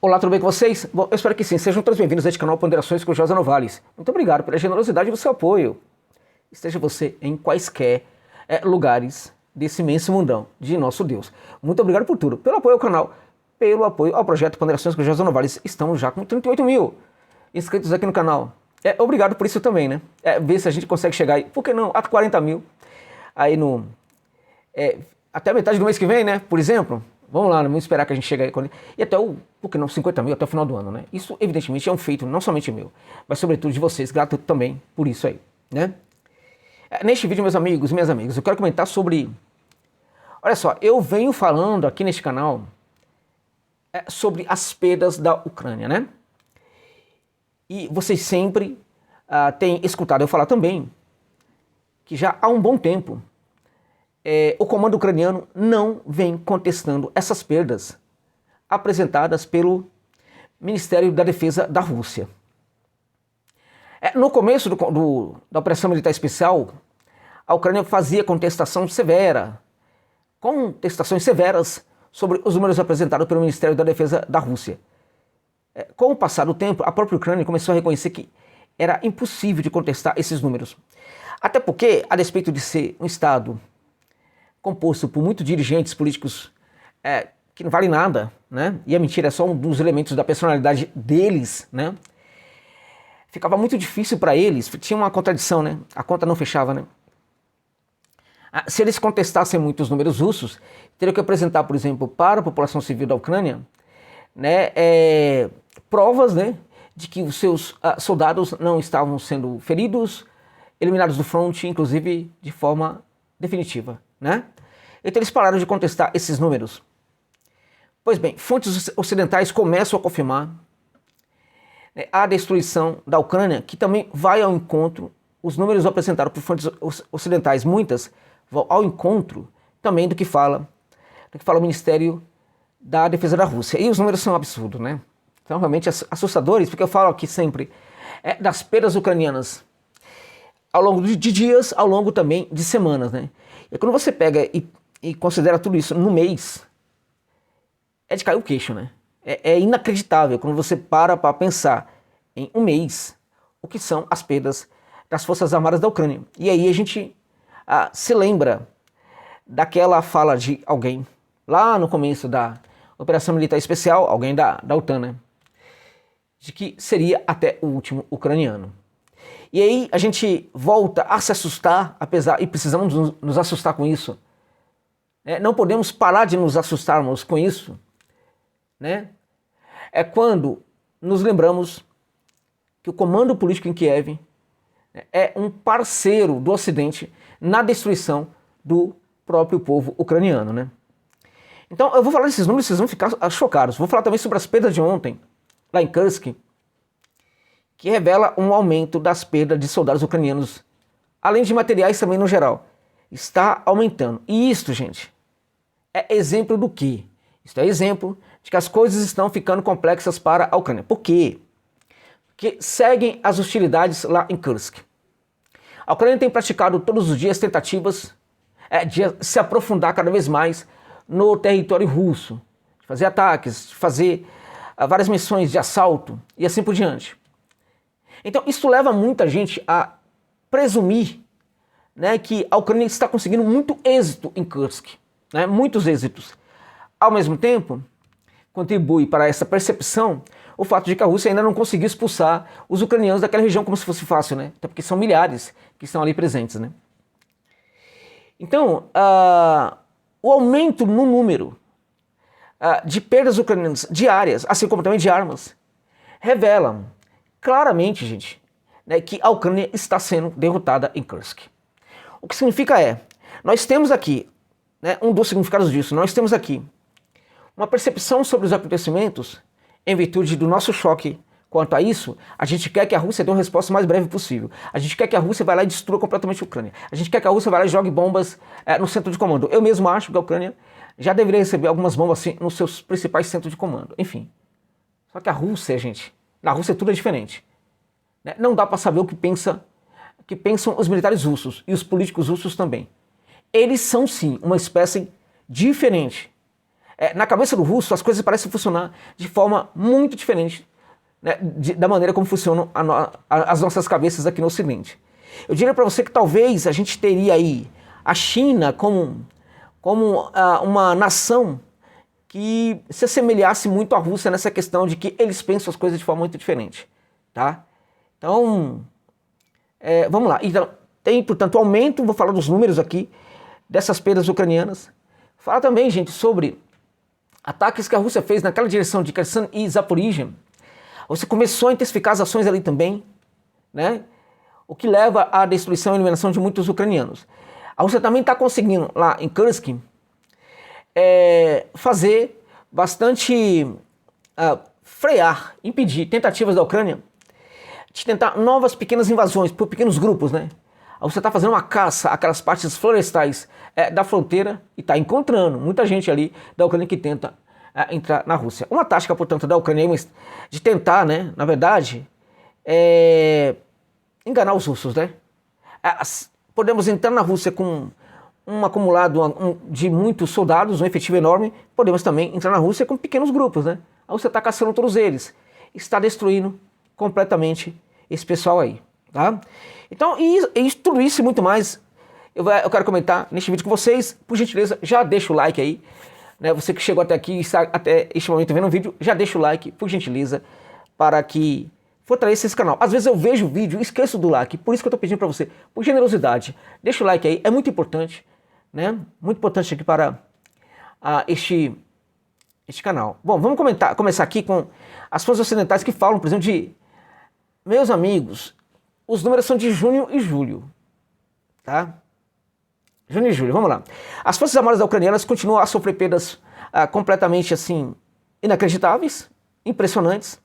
Olá, tudo bem com vocês? Bom, eu espero que sim. Sejam todos bem-vindos a este canal Ponderações com José Novales. Muito obrigado pela generosidade do seu apoio. Esteja você em quaisquer lugares desse imenso mundão de nosso Deus. Muito obrigado por tudo. Pelo apoio ao canal, pelo apoio ao projeto Ponderações com José Novales. Estamos já com 38 mil inscritos aqui no canal. Obrigado por isso também, né? Ver se a gente consegue chegar aí, por que não, a 40 mil. Aí no... até metade do mês que vem, né? Por exemplo... Vamos lá, vamos esperar que a gente chegue aí. E até por que não, 50 mil até o final do ano, né? Isso, evidentemente, é um feito não somente meu, mas sobretudo de vocês, grato também por isso aí, né? Neste vídeo, meus amigos e minhas amigas, eu quero comentar sobre... Olha só, eu venho falando aqui neste canal sobre as perdas da Ucrânia, né? E vocês sempre têm escutado eu falar também que já há um bom tempo o comando ucraniano não vem contestando essas perdas apresentadas pelo Ministério da Defesa da Rússia. No começo da operação militar especial, a Ucrânia fazia contestações severas sobre os números apresentados pelo Ministério da Defesa da Rússia. Com o passar do tempo, a própria Ucrânia começou a reconhecer que era impossível de contestar esses números. Até porque, a despeito de ser um Estado composto por muitos dirigentes políticos que não valem nada, né? E a mentira é só um dos elementos da personalidade deles, né? Ficava muito difícil para eles, tinha uma contradição, né? A conta não fechava, né? Se eles contestassem muito os números russos, teriam que apresentar, por exemplo, para a população civil da Ucrânia, né, provas, né, de que os seus soldados não estavam sendo feridos, eliminados do fronte, inclusive de forma definitiva, né? Então eles pararam de contestar esses números. Pois bem, fontes ocidentais começam a confirmar a destruição da Ucrânia, que também vai ao encontro, os números apresentados por fontes ocidentais, muitas, vão ao encontro também do que fala o Ministério da Defesa da Rússia. E os números são absurdos, né? São realmente assustadores, porque eu falo aqui sempre das perdas ucranianas ao longo de dias, ao longo também de semanas, né? E quando você pega e considera tudo isso no mês, é de cair o queixo, né? É inacreditável quando você para pensar em um mês o que são as perdas das Forças Armadas da Ucrânia. E aí a gente se lembra daquela fala de alguém lá no começo da Operação Militar Especial, alguém da OTAN, né? De que seria até o último ucraniano. E aí a gente volta a se assustar, e precisamos nos assustar com isso. Não podemos parar de nos assustarmos com isso, né? É quando nos lembramos que o comando político em Kiev é um parceiro do Ocidente na destruição do próprio povo ucraniano, né? Então eu vou falar desses números, vocês vão ficar chocados. Vou falar também sobre as perdas de ontem, lá em Kursk, que revela um aumento das perdas de soldados ucranianos, além de materiais também no geral. Está aumentando. E isto, gente, é exemplo do quê? Isto é exemplo de que as coisas estão ficando complexas para a Ucrânia. Por quê? Porque seguem as hostilidades lá em Kursk. A Ucrânia tem praticado todos os dias tentativas de se aprofundar cada vez mais no território russo, de fazer ataques, de fazer várias missões de assalto e assim por diante. Então isso leva muita gente a presumir, né, que a Ucrânia está conseguindo muito êxito em Kursk, né, muitos êxitos. Ao mesmo tempo, contribui para essa percepção o fato de que a Rússia ainda não conseguiu expulsar os ucranianos daquela região como se fosse fácil, né? Até porque são milhares que estão ali presentes, né? Então, o aumento no número de perdas ucranianas diárias, assim como também de armas, revelam claramente, gente, né, que a Ucrânia está sendo derrotada em Kursk. O que significa nós temos aqui, né, um dos significados disso, nós temos aqui uma percepção sobre os acontecimentos em virtude do nosso choque quanto a isso. A gente quer que a Rússia dê uma resposta o mais breve possível. A gente quer que a Rússia vá lá e destrua completamente a Ucrânia. A gente quer que a Rússia vá lá e jogue bombas no centro de comando. Eu mesmo acho que a Ucrânia já deveria receber algumas bombas assim nos seus principais centros de comando. Enfim. Só que a Rússia, gente, na Rússia tudo é diferente. Né? Não dá para saber o que pensam os militares russos e os políticos russos também. Eles são sim uma espécie diferente Na cabeça do russo, as coisas parecem funcionar de forma muito diferente, né, da maneira como funcionam as nossas cabeças aqui no Ocidente. Eu diria para você que talvez a gente teria aí a China como uma nação que se assemelhasse muito à Rússia nessa questão de que eles pensam as coisas de forma muito diferente, tá? Então, vamos lá. Então, tem, portanto, aumento, vou falar dos números aqui, dessas perdas ucranianas. Fala também, gente, sobre ataques que a Rússia fez naquela direção de Kherson e Zaporizhia. Você começou a intensificar as ações ali também, né? O que leva à destruição e eliminação de muitos ucranianos. A Rússia também está conseguindo, lá em Kursk, fazer bastante frear, impedir tentativas da Ucrânia de tentar novas pequenas invasões por pequenos grupos, né? A Rússia está fazendo uma caça àquelas partes florestais da fronteira e está encontrando muita gente ali da Ucrânia que tenta entrar na Rússia. Uma tática, portanto, da Ucrânia de tentar, né, na verdade, enganar os russos, né? Podemos entrar na Rússia com um acumulado de muitos soldados, um efetivo enorme. Podemos também entrar na Rússia com pequenos grupos, né? A Rússia está caçando todos eles, está destruindo completamente esse pessoal aí, tá? Então, tudo isso e muito mais, eu quero comentar neste vídeo com vocês. Por gentileza, já deixa o like aí, né? Você que chegou até aqui e está até este momento vendo o vídeo, já deixa o like, por gentileza, para que fortaleça esse canal. Às vezes eu vejo o vídeo e esqueço do like, por isso que eu estou pedindo para você, por generosidade, deixa o like aí, é muito importante, né? Muito importante aqui para este canal. Bom, vamos começar aqui com as forças ocidentais que falam, por exemplo, de... Meus amigos, os números são de junho e julho, tá? Junho e julho, vamos lá. As forças armadas ucranianas continuam a sofrer perdas completamente, assim, inacreditáveis, impressionantes,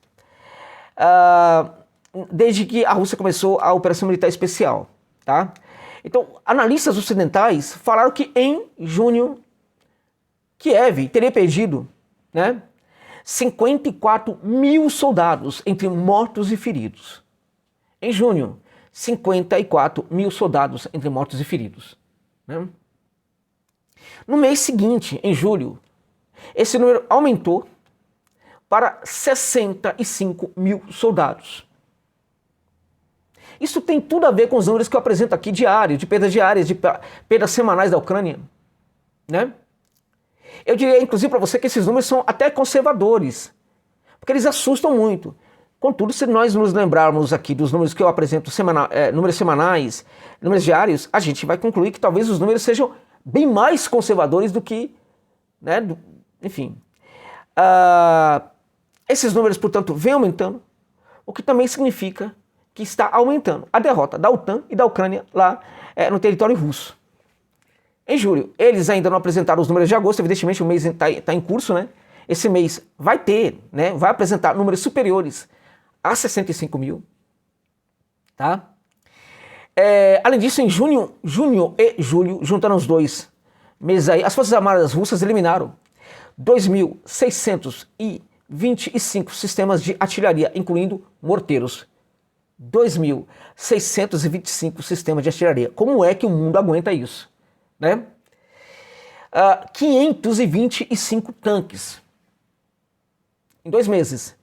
desde que a Rússia começou a operação militar especial, tá? Então, analistas ocidentais falaram que em junho, Kiev teria perdido, né, 54 mil soldados entre mortos e feridos. Em junho, 54 mil soldados entre mortos e feridos, né? No mês seguinte, em julho, esse número aumentou para 65 mil soldados. Isso tem tudo a ver com os números que eu apresento aqui diários, de perdas diárias, de perdas semanais da Ucrânia, né? Eu diria, inclusive, para você que esses números são até conservadores, porque eles assustam muito. Contudo, se nós nos lembrarmos aqui dos números que eu apresento, números semanais, números diários, a gente vai concluir que talvez os números sejam bem mais conservadores do que, né, enfim. Esses números, portanto, vêm aumentando, o que também significa que está aumentando a derrota da OTAN e da Ucrânia lá no território russo. Em julho, eles ainda não apresentaram os números de agosto, evidentemente o mês está em curso, né? Esse mês vai ter, né? Vai apresentar números superiores a 65 mil, tá? Além disso, em junho e julho, juntando os dois meses aí, as Forças Armadas Russas eliminaram 2.625 sistemas de artilharia, incluindo morteiros. 2.625 sistemas de artilharia. Como é que o mundo aguenta isso, né? 525 tanques. Em 2 meses.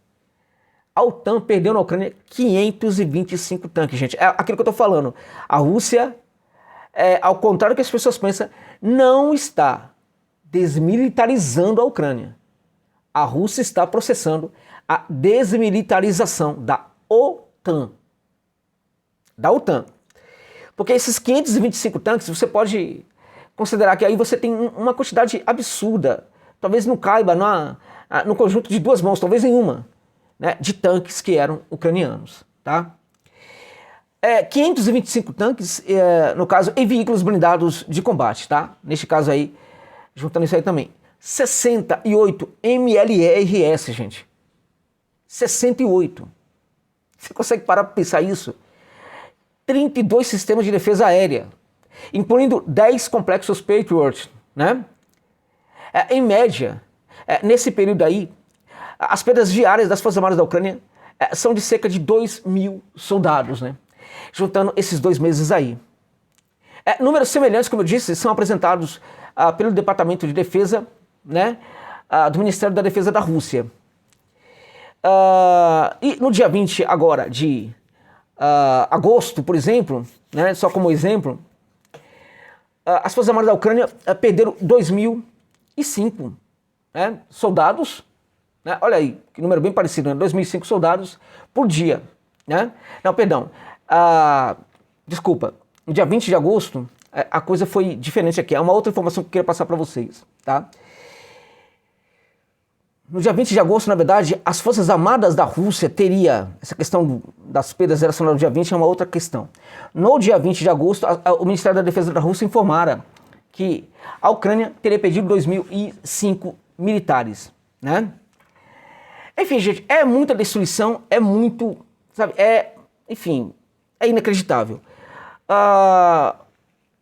A OTAN perdeu na Ucrânia 525 tanques, gente. É aquilo que eu estou falando. A Rússia, ao contrário do que as pessoas pensam, não está desmilitarizando a Ucrânia. A Rússia está processando a desmilitarização da OTAN. Da OTAN. Porque esses 525 tanques, você pode considerar que aí você tem uma quantidade absurda, talvez não caiba no conjunto de 2 mãos, talvez em uma, né, de tanques que eram ucranianos, tá? 525 tanques, no caso, em veículos blindados de combate, tá? Neste caso aí, juntando isso aí também. 68 MLRS, gente. 68. Você consegue parar para pensar isso? 32 sistemas de defesa aérea, incluindo 10 complexos Patriot, né? Em média, nesse período aí, as perdas diárias das Forças Armadas da Ucrânia são de cerca de 2.000 soldados, né? Juntando esses 2 meses aí. Números semelhantes, como eu disse, são apresentados pelo Departamento de Defesa, né? do Ministério da Defesa da Rússia. E no dia 20 agora de agosto, por exemplo, né, só como exemplo, as Forças Armadas da Ucrânia perderam 2.005 né, soldados, né, olha aí, que número bem parecido, né, 2.005 soldados por dia. Né? Não, perdão, desculpa, no dia 20 de agosto a coisa foi diferente aqui, é uma outra informação que eu queria passar para vocês. Tá? No dia 20 de agosto, na verdade, as Forças Armadas da Rússia teria, essa questão das perdas relacionadas ao dia 20 é uma outra questão. No dia 20 de agosto, o Ministério da Defesa da Rússia informara que a Ucrânia teria perdido 2.005 militares. Né? Enfim, gente, é muita destruição, é muito, sabe, enfim, é inacreditável.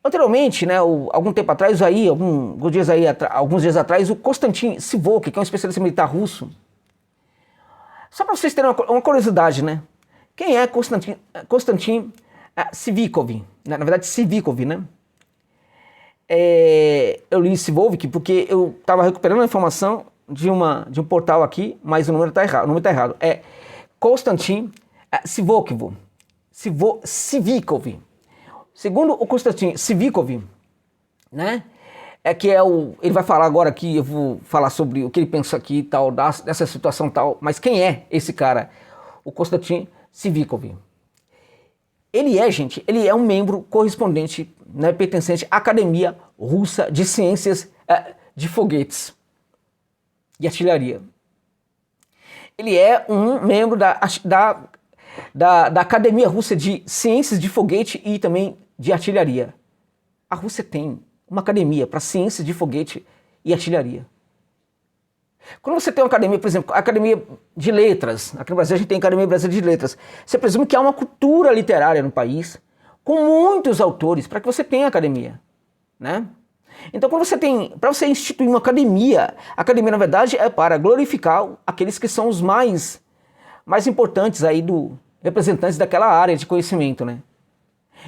Anteriormente, né, algum tempo atrás, alguns dias atrás, o Konstantin Sivok, que é um especialista militar russo, só para vocês terem uma curiosidade, né? Quem é Konstantin Sivikov? Na verdade, Sivikov, né? Eu li Sivok porque eu estava recuperando a informação de um portal aqui, mas o número está errado. O número está errado. É Konstantin Sivikov. Segundo o Konstantin Sivikov, né, ele vai falar agora aqui, eu vou falar sobre o que ele pensa aqui e tal, dessa situação tal, mas quem é esse cara? O Konstantin Sivikov. Ele é um membro correspondente, né, pertencente à Academia Russa de Ciências de Foguetes e Artilharia. Ele é um membro da Academia Russa de Ciências de Foguete e também de Artilharia. A Rússia tem uma academia para ciências de foguete e artilharia. Quando você tem uma academia, por exemplo, a Academia de Letras, aqui no Brasil a gente tem a Academia Brasileira de Letras, você presume que há uma cultura literária no país, com muitos autores, para que você tenha academia. Né? Então, para você instituir uma academia, a academia, na verdade, é para glorificar aqueles que são os mais importantes aí representantes daquela área de conhecimento, né?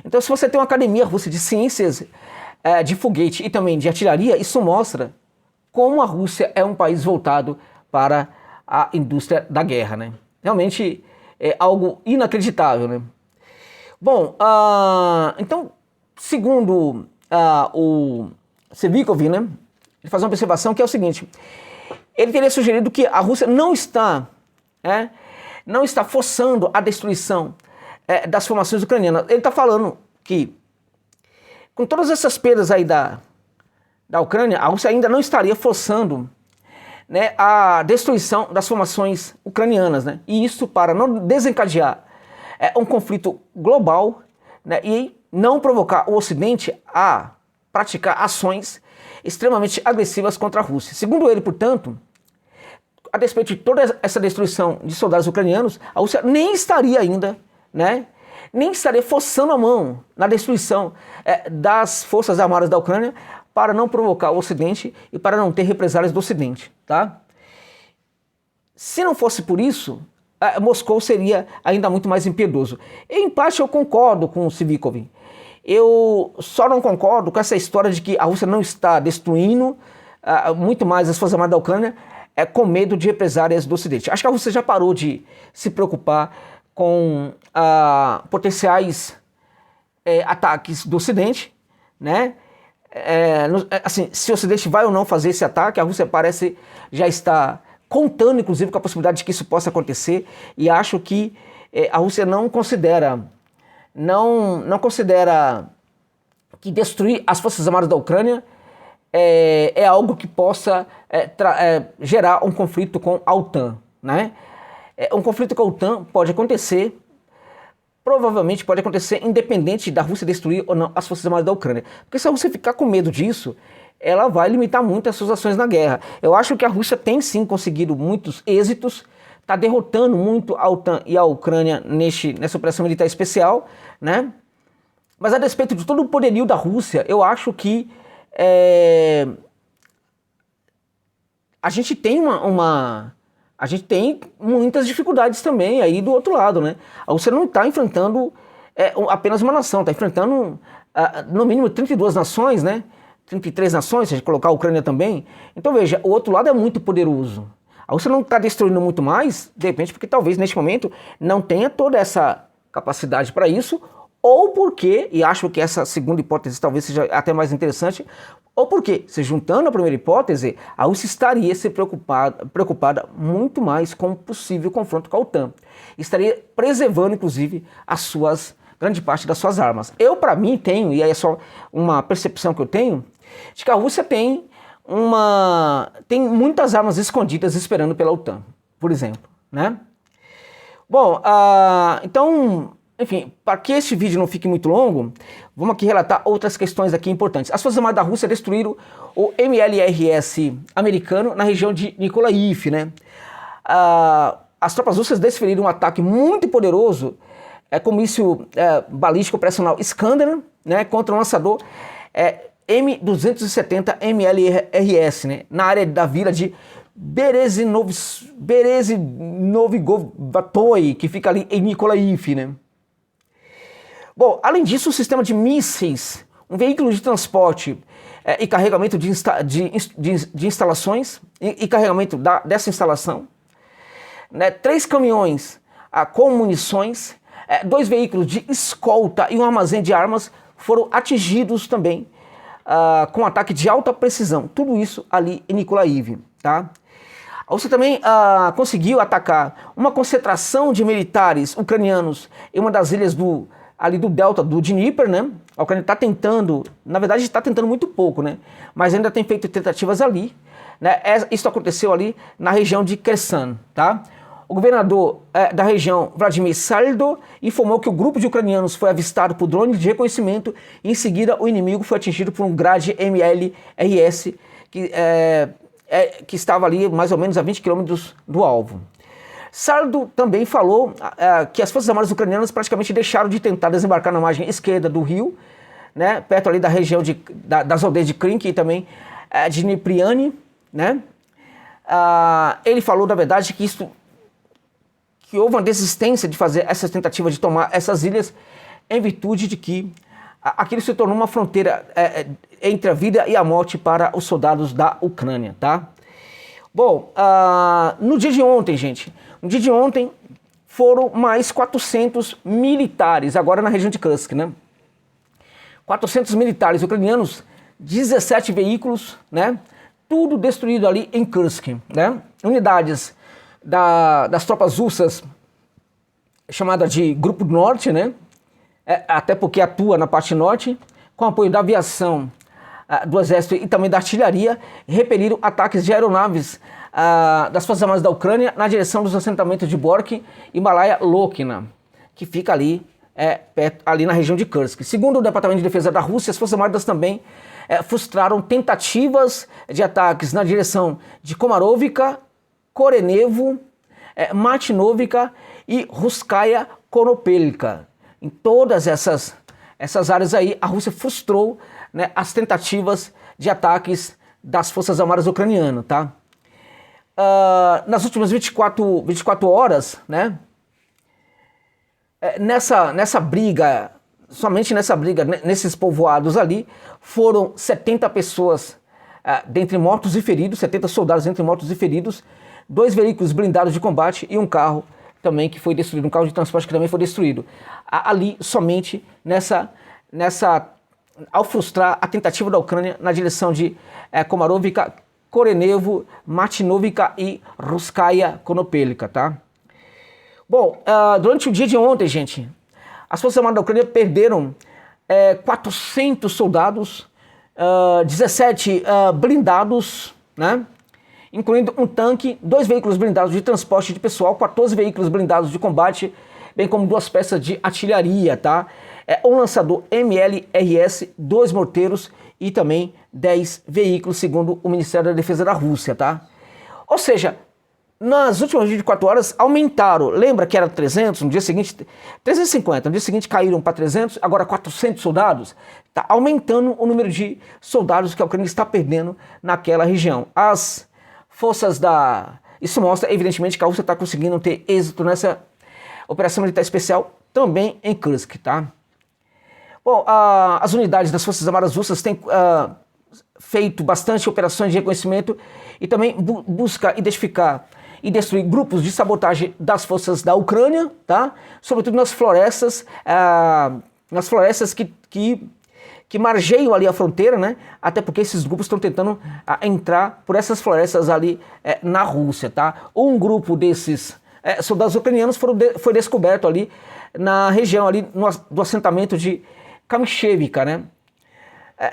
Então, se você tem uma academia russa de ciências de foguete e também de artilharia, isso mostra como a Rússia é um país voltado para a indústria da guerra, né? Realmente é algo inacreditável, né? Bom, então, segundo o Sivikov, né, ele faz uma observação que é o seguinte: ele teria sugerido que a Rússia não está forçando a destruição das formações ucranianas. Ele está falando que, com todas essas perdas aí da Ucrânia, a Rússia ainda não estaria forçando, né, a destruição das formações ucranianas, né? E isso para não desencadear um conflito global, né, e não provocar o Ocidente a praticar ações extremamente agressivas contra a Rússia. Segundo ele, portanto, a despeito de toda essa destruição de soldados ucranianos, a Rússia nem estaria ainda, né, nem estaria forçando a mão na destruição das Forças Armadas da Ucrânia para não provocar o Ocidente e para não ter represálias do Ocidente. Tá? Se não fosse por isso, Moscou seria ainda muito mais impiedoso. Em parte eu concordo com o Sivikov. Eu só não concordo com essa história de que a Rússia não está destruindo muito mais as Forças Armadas da Ucrânia com medo de represálias do Ocidente. Acho que a Rússia já parou de se preocupar com potenciais ataques do Ocidente, né? Assim, se o Ocidente vai ou não fazer esse ataque, a Rússia parece já estar contando, inclusive, com a possibilidade de que isso possa acontecer, e acho que a Rússia não considera que destruir as Forças Armadas da Ucrânia é algo que possa gerar um conflito com a OTAN, né? Um conflito com a OTAN pode acontecer, provavelmente pode acontecer independente da Rússia destruir ou não as Forças Armadas da Ucrânia. Porque se a Rússia ficar com medo disso, ela vai limitar muito as suas ações na guerra. Eu acho que a Rússia tem sim conseguido muitos êxitos, está derrotando muito a OTAN e a Ucrânia nessa operação militar especial, né? Mas a despeito de todo o poderio da Rússia, eu acho que a gente tem a gente tem muitas dificuldades também aí do outro lado, né? A Rússia não está enfrentando apenas uma nação, está enfrentando no mínimo 32 nações, né? 33 nações, se a gente colocar a Ucrânia também. Então veja, o outro lado é muito poderoso. A Rússia não está destruindo muito mais, de repente porque talvez neste momento não tenha toda essa capacidade para isso, ou porque, e acho que essa segunda hipótese talvez seja até mais interessante, ou porque, se juntando a primeira hipótese, a Rússia estaria se preocupada muito mais com o possível confronto com a OTAN. Estaria preservando, inclusive, grande parte das suas armas. Eu, para mim, tenho, e aí é só uma percepção que eu tenho, de que a Rússia tem muitas armas escondidas esperando pela OTAN, por exemplo, né? Bom, então, enfim, para que este vídeo não fique muito longo, vamos aqui relatar outras questões aqui importantes. As Forças Armadas da Rússia destruíram o MLRS americano na região de Mykolaiv, né? As tropas russas desferiram um ataque muito poderoso com o míssil balístico operacional Iskander, né, contra o lançador M270 MLRS, né, na área da vila de Berezinovigovatoy, que fica ali em Mykolaiv, né. Bom, além disso, o sistema de mísseis, um veículo de transporte e carregamento de instalações e carregamento dessa instalação, né, 3 caminhões com munições, 2 veículos de escolta e um armazém de armas foram atingidos também com ataque de alta precisão. Tudo isso ali em Mykolaiv, tá? A Rússia também conseguiu atacar uma concentração de militares ucranianos em uma das ilhas ali do delta do Dnieper, né? A Ucrânia está tentando, na verdade está tentando muito pouco, né? Mas ainda tem feito tentativas ali, né? Isso aconteceu ali na região de Kherson, tá? O governador da região, Vladimir Saldo, informou que o grupo de ucranianos foi avistado por drone de reconhecimento e em seguida o inimigo foi atingido por um Grad MLRS que estava ali mais ou menos a 20 quilômetros do alvo. Saldo também falou que as Forças Armadas ucranianas praticamente deixaram de tentar desembarcar na margem esquerda do rio, né, perto ali da região das aldeias de Krink e também de Dnipriane, né. Ele falou, na verdade, que houve uma desistência de fazer essas tentativas de tomar essas ilhas em virtude de que aquilo se tornou uma fronteira entre a vida e a morte para os soldados da Ucrânia, tá? Bom, no dia de ontem, gente, foram mais 400 militares, agora na região de Kursk, né? 400 militares ucranianos, 17 veículos, né? Tudo destruído ali em Kursk, né? Unidades das tropas russas, chamada de Grupo Norte, né? Até porque atua na parte norte, com apoio da aviação, do exército e também da artilharia, repeliram ataques de aeronaves das Forças Armadas da Ucrânia na direção dos assentamentos de Bork e Malaya Lokina, que fica ali, ali na região de Kursk. Segundo o Departamento de Defesa da Rússia, as Forças Armadas também frustraram tentativas de ataques na direção de Komarovka, Korenevo, Martinovka e Ruskaya Konopelka. Em todas essas áreas aí, a Rússia frustrou, né, as tentativas de ataques das Forças Armadas ucranianas, tá? Nas últimas 24 horas, né, nessa briga, somente nessa briga, nesses povoados ali, foram 70 pessoas dentre mortos e feridos, 70 soldados entre mortos e feridos, 2 veículos blindados de combate e um carro também que foi destruído, um carro de transporte que também foi destruído. Ali, somente ao frustrar a tentativa da Ucrânia na direção de Komarovka, Korenevo, Martinovka e Ruskaya Konopelka, tá? Bom, durante o dia de ontem, gente, as Forças Armadas da Ucrânia perderam 400 soldados, 17 blindados, né? Incluindo um tanque, 2 veículos blindados de transporte de pessoal, 14 veículos blindados de combate, bem como 2 peças de artilharia, tá? Um lançador MLRS, 2 morteiros e também 10 veículos, segundo o Ministério da Defesa da Rússia, tá? Ou seja, nas últimas 24 horas aumentaram, lembra que era 300, no dia seguinte 350, no dia seguinte caíram para 300, agora 400 soldados, tá aumentando o número de soldados que a Ucrânia está perdendo naquela região. As forças Isso mostra, evidentemente, que a Rússia está conseguindo ter êxito nessa operação militar especial também em Kursk, tá? Bom, as unidades das Forças Armadas Russas feito bastante operações de reconhecimento e também busca identificar e destruir grupos de sabotagem das forças da Ucrânia, tá? Sobretudo nas florestas que margeiam ali a fronteira, né? Até porque esses grupos estão tentando entrar por essas florestas ali na Rússia, tá? Um grupo desses soldados ucranianos foi descoberto ali na região ali do assentamento de Kamishevka, né?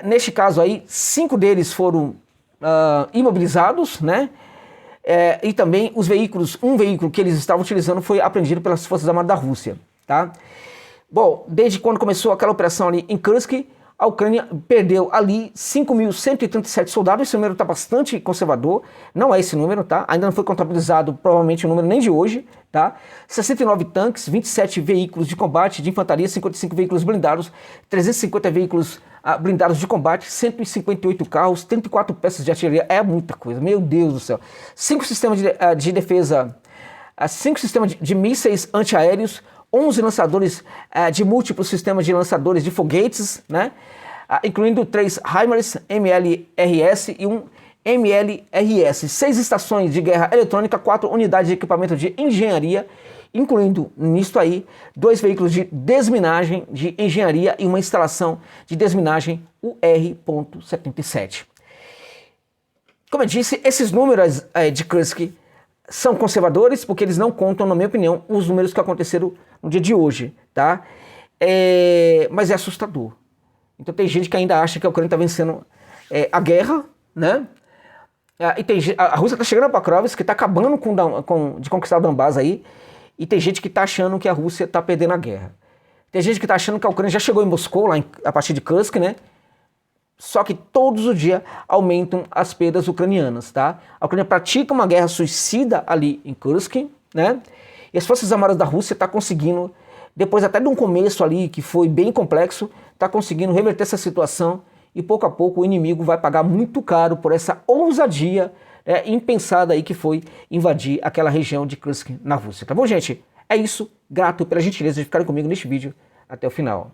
Neste caso aí, 5 deles foram imobilizados, né? E também um veículo que eles estavam utilizando foi apreendido pelas Forças Armadas da Rússia, tá? Bom, desde quando começou aquela operação ali em Kursk, a Ucrânia perdeu ali 5.137 soldados. Esse número está bastante conservador, não é esse número, tá? Ainda não foi contabilizado, provavelmente, o número nem de hoje, tá? 69 tanques, 27 veículos de combate de infantaria, 55 veículos blindados, 350 veículos blindados de combate, 158 carros, 34 peças de artilharia, é muita coisa, meu Deus do céu. 5 sistemas de defesa, 5 sistemas de mísseis antiaéreos, 11 lançadores de múltiplos sistemas de lançadores de foguetes, né? Incluindo 3 HIMARS MLRS e um MLRS, 6 estações de guerra eletrônica, 4 unidades de equipamento de engenharia, incluindo nisto aí 2 veículos de desminagem de engenharia e uma instalação de desminagem UR.77. Como eu disse, esses números de Kursk são conservadores porque eles não contam, na minha opinião, os números que aconteceram no dia de hoje, tá? Mas é assustador. Então tem gente que ainda acha que a Ucrânia está vencendo a guerra, né? E a Rússia está chegando a Pakrovsk, que está acabando de conquistar o Donbás aí, e tem gente que está achando que a Rússia está perdendo a guerra. Tem gente que está achando que a Ucrânia já chegou em Moscou, lá a partir de Kursk, né? Só que todos os dias aumentam as perdas ucranianas, tá? A Ucrânia pratica uma guerra suicida ali em Kursk, né? E as Forças Armadas da Rússia estão conseguindo, depois até de um começo ali que foi bem complexo, está conseguindo reverter essa situação e pouco a pouco o inimigo vai pagar muito caro por essa ousadia impensada aí que foi invadir aquela região de Kursk na Rússia. Tá bom, gente? É isso. Grato pela gentileza de ficarem comigo neste vídeo até o final.